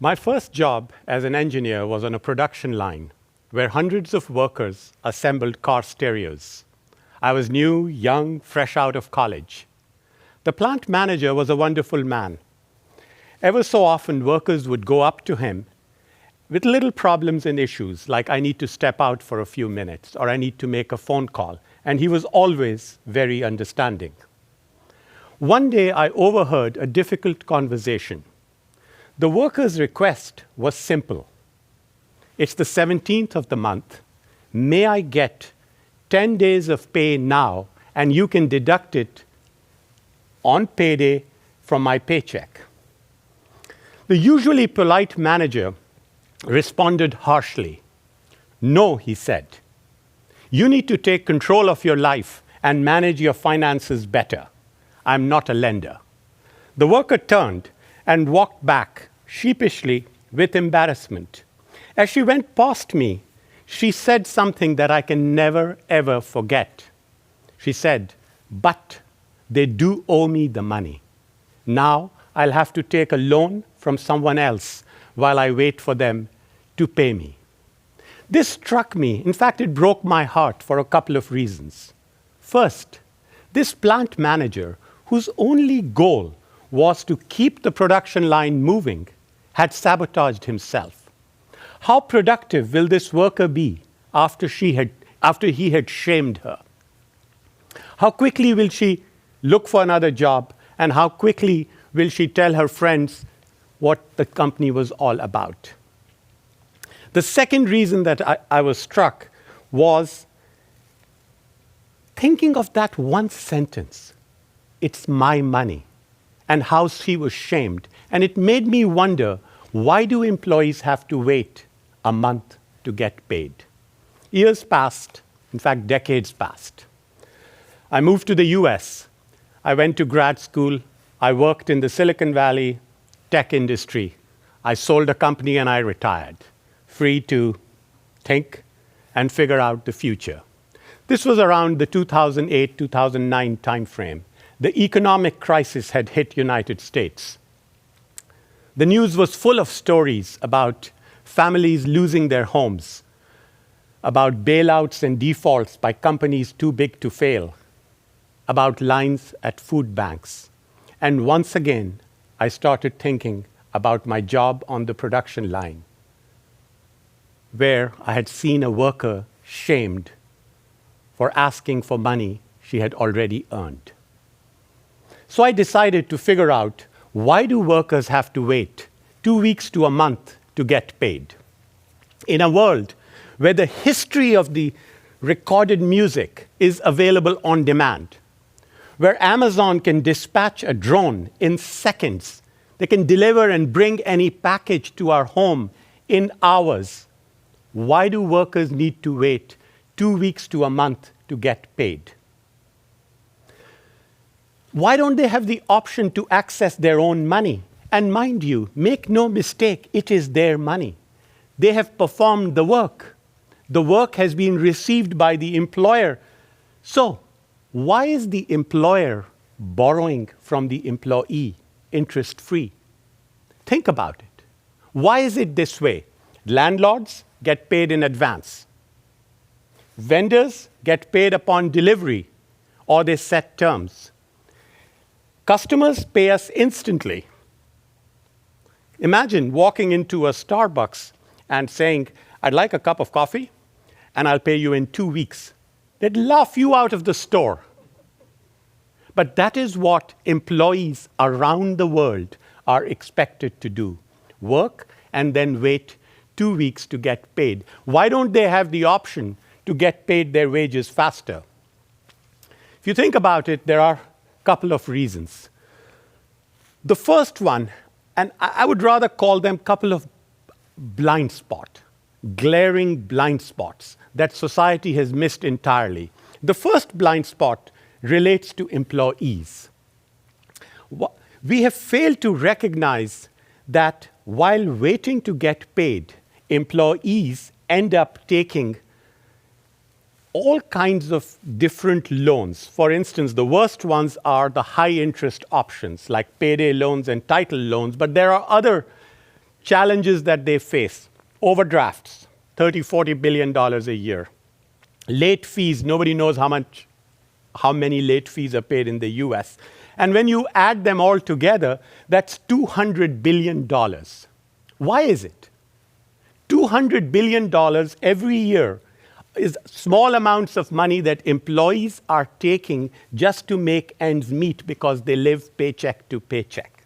My first job as an engineer was on a production line where hundreds of workers assembled car stereos. I was new, young, fresh out of college. The plant manager was a wonderful man. Ever so often, workers would go up to him with little problems and issues, like I need to step out for a few minutes, or I need to make a phone call, and he was always very understanding. One day, I overheard a difficult conversation. The worker's request was simple. It's the 17th of the month. May I get 10 days of pay now, and you can deduct it on payday from my paycheck? The usually polite manager responded harshly. No, he said. You need to take control of your life and manage your finances better. I'm not a lender. The worker turned and walked back sheepishly with embarrassment. As she went past me, she said something that I can never, ever forget. She said, but they do owe me the money. Now I'll have to take a loan from someone else while I wait for them to pay me. This struck me. In fact, it broke my heart for a couple of reasons. First, this plant manager, whose only goal was to keep the production line moving, had sabotaged himself. How productive will this worker be after he had shamed her? How quickly will she look for another job, and how quickly will she tell her friends what the company was all about? The second reason that I was struck was thinking of that one sentence, it's my money, and how she was shamed. And it made me wonder, why do employees have to wait a month to get paid? Years passed, in fact, decades passed. I moved to the US. I went to grad school. I worked in the Silicon Valley tech industry. I sold a company and I retired, free to think and figure out the future. This was around the 2008-2009 timeframe. The economic crisis had hit United States. The news was full of stories about families losing their homes, about bailouts and defaults by companies too big to fail, about lines at food banks. And once again, I started thinking about my job on the production line, where I had seen a worker shamed for asking for money she had already earned. So I decided to figure out, why do workers have to wait 2 weeks to a month to get paid? In a world where the history of the recorded music is available on demand, where Amazon can dispatch a drone in seconds, they can deliver and bring any package to our home in hours, why do workers need to wait 2 weeks to a month to get paid? Why don't they have the option to access their own money? And mind you, make no mistake, it is their money. They have performed the work. The work has been received by the employer. So, why is the employer borrowing from the employee interest-free? Think about it. Why is it this way? Landlords get paid in advance. Vendors get paid upon delivery, or they set terms. Customers pay us instantly. Imagine walking into a Starbucks and saying, I'd like a cup of coffee, and I'll pay you in 2 weeks. They'd laugh you out of the store. But that is what employees around the world are expected to do. Work and then wait 2 weeks to get paid. Why don't they have the option to get paid their wages faster? If you think about it, there are a couple of reasons. The first one, and I would rather call them a couple of blind spots, glaring blind spots that society has missed entirely. The first blind spot relates to employees. We have failed to recognize that while waiting to get paid, employees end up taking all kinds of different loans. For instance, the worst ones are the high-interest options, like payday loans and title loans, but there are other challenges that they face: overdrafts, $30–40 billion a year; late fees, nobody knows how many late fees are paid in the US. And when you add them all together, that's $200 billion. Why is it? $200 billion every year is small amounts of money that employees are taking just to make ends meet because they live paycheck to paycheck.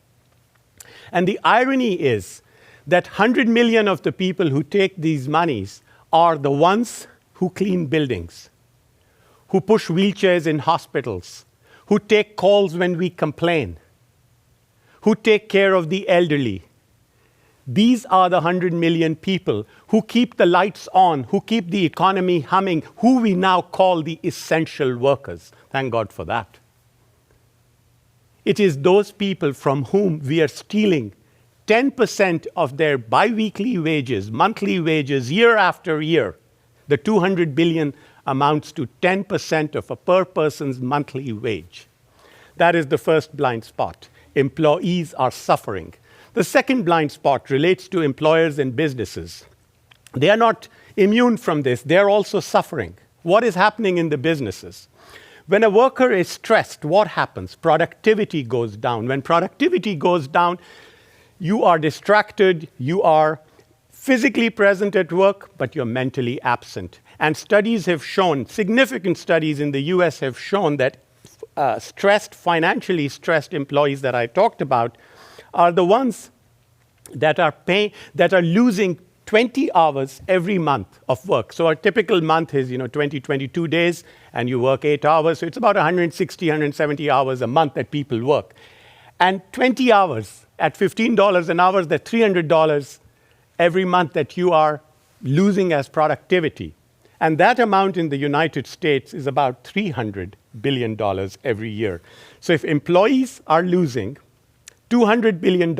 And the irony is that 100 million of the people who take these monies are the ones who clean buildings, who push wheelchairs in hospitals, who take calls when we complain, who take care of the elderly. These are the 100 million people who keep the lights on, who keep the economy humming, who we now call the essential workers. Thank God for that. It is those people from whom we are stealing 10% of their biweekly wages, monthly wages, year after year. The 200 billion amounts to 10% of a per person's monthly wage. That is the first blind spot. Employees are suffering. The second blind spot relates to employers and businesses. They are not immune from this. They are also suffering. What is happening in the businesses? When a worker is stressed, what happens? Productivity goes down. When productivity goes down, you are distracted, you are physically present at work, but you're mentally absent. And studies have shown, significant studies in the US have shown that financially stressed employees that I talked about are the ones that are losing 20 hours every month of work. So a typical month is 22 days, and you work 8 hours. So it's about 160, 170 hours a month that people work. And 20 hours at $15 an hour, that's $300 every month that you are losing as productivity. And that amount in the United States is about $300 billion every year. So if employees are losing $200 billion,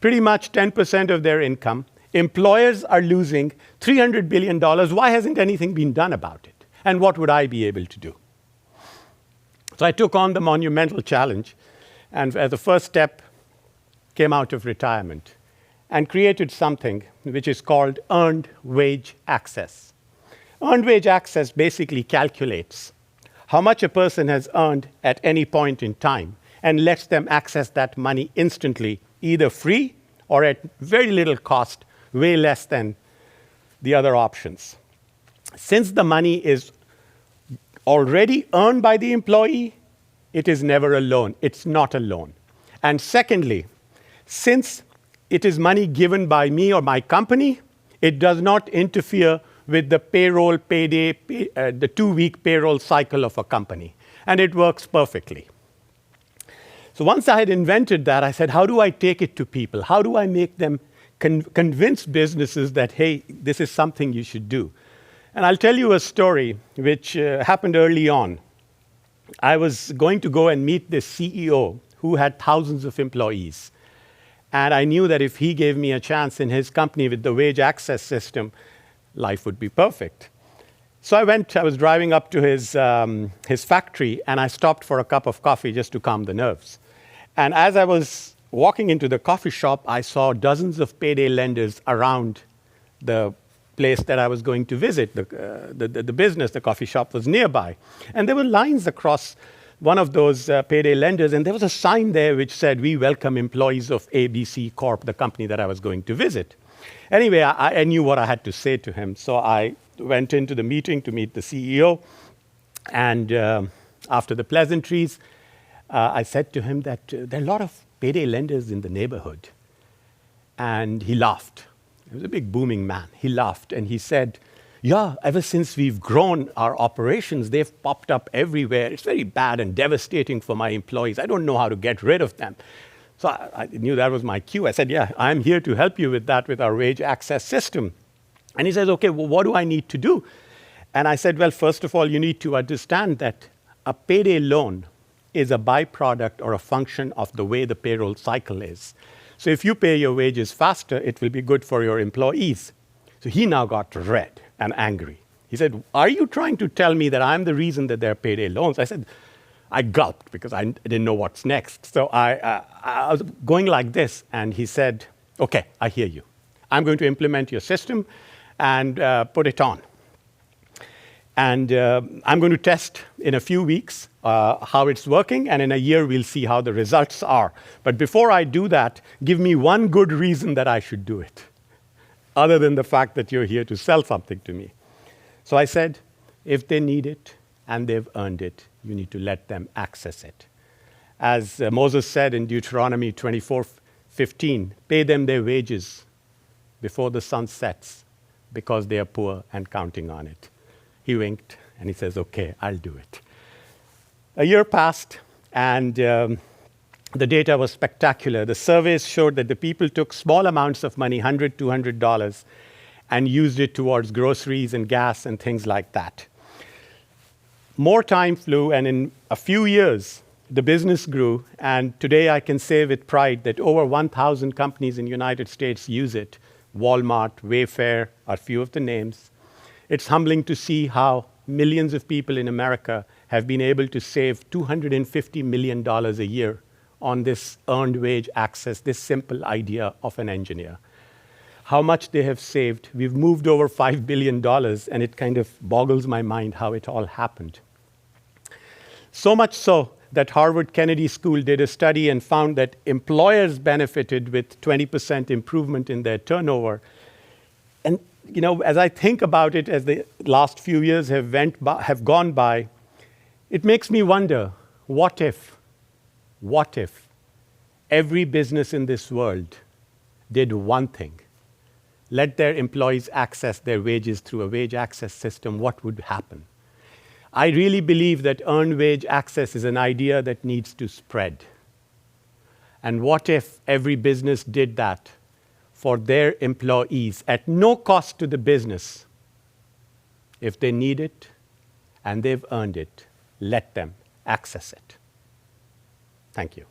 pretty much 10% of their income, employers are losing $300 billion, why hasn't anything been done about it? And what would I be able to do? So I took on the monumental challenge, and as a first step, came out of retirement and created something which is called earned wage access. Earned wage access basically calculates how much a person has earned at any point in time and lets them access that money instantly, either free or at very little cost, way less than the other options. Since the money is already earned by the employee, it is never a loan. It's not a loan. And secondly, since it is money given by me or my company, it does not interfere with the payroll payday, the 2-week payroll cycle of a company. And it works perfectly. So once I had invented that, I said, how do I take it to people? How do I make them convince businesses that, hey, this is something you should do? And I'll tell you a story which happened early on. I was going to go and meet this CEO who had thousands of employees. And I knew that if he gave me a chance in his company with the wage access system, life would be perfect. So I was driving up to his factory, and I stopped for a cup of coffee just to calm the nerves. And as I was walking into the coffee shop, I saw dozens of payday lenders around the place that I was going to visit. The business, the coffee shop was nearby. And there were lines across one of those payday lenders, and there was a sign there which said, "We welcome employees of ABC Corp," the company that I was going to visit. Anyway, I knew what I had to say to him, so I went into the meeting to meet the CEO, and after the pleasantries, I said to him that there are a lot of payday lenders in the neighborhood. And he laughed. He was a big, booming man. He laughed, and he said, yeah, ever since we've grown our operations, they've popped up everywhere. It's very bad and devastating for my employees. I don't know how to get rid of them. So I knew that was my cue. I said, yeah, I'm here to help you with that with our wage access system. And he says, okay, well, what do I need to do? And I said, well, first of all, you need to understand that a payday loan is a byproduct or a function of the way the payroll cycle is. So if you pay your wages faster, it will be good for your employees. So he now got red and angry. He said, are you trying to tell me that I'm the reason that there are payday loans? I said, I gulped because I didn't know what's next. So I was going like this, and he said, Okay, I hear you. I'm going to implement your system and put it on. And I'm going to test in a few weeks how it's working, and in a year we'll see how the results are. But before I do that, give me one good reason that I should do it, other than the fact that you're here to sell something to me. So I said, if they need it and they've earned it, you need to let them access it. As Moses said in Deuteronomy 24:15, pay them their wages before the sun sets, because they are poor and counting on it. He winked, and he says, okay, I'll do it. A year passed, and the data was spectacular. The surveys showed that the people took small amounts of money, $100, $200, and used it towards groceries and gas and things like that. More time flew, and in a few years, the business grew, and today I can say with pride that over 1,000 companies in the United States use it. Walmart, Wayfair are a few of the names. It's humbling to see how millions of people in America have been able to save $250 million a year on this earned wage access, this simple idea of an engineer. How much they have saved. We've moved over $5 billion, and it kind of boggles my mind how it all happened. So much so that Harvard Kennedy School did a study and found that employers benefited with 20% improvement in their turnover. And you know, as I think about it, as the last few years have gone by, it makes me wonder, what if every business in this world did one thing? Let their employees access their wages through a wage access system, what would happen? I really believe that earned wage access is an idea that needs to spread. And what if every business did that for their employees at no cost to the business? If they need it and they've earned it, let them access it. Thank you.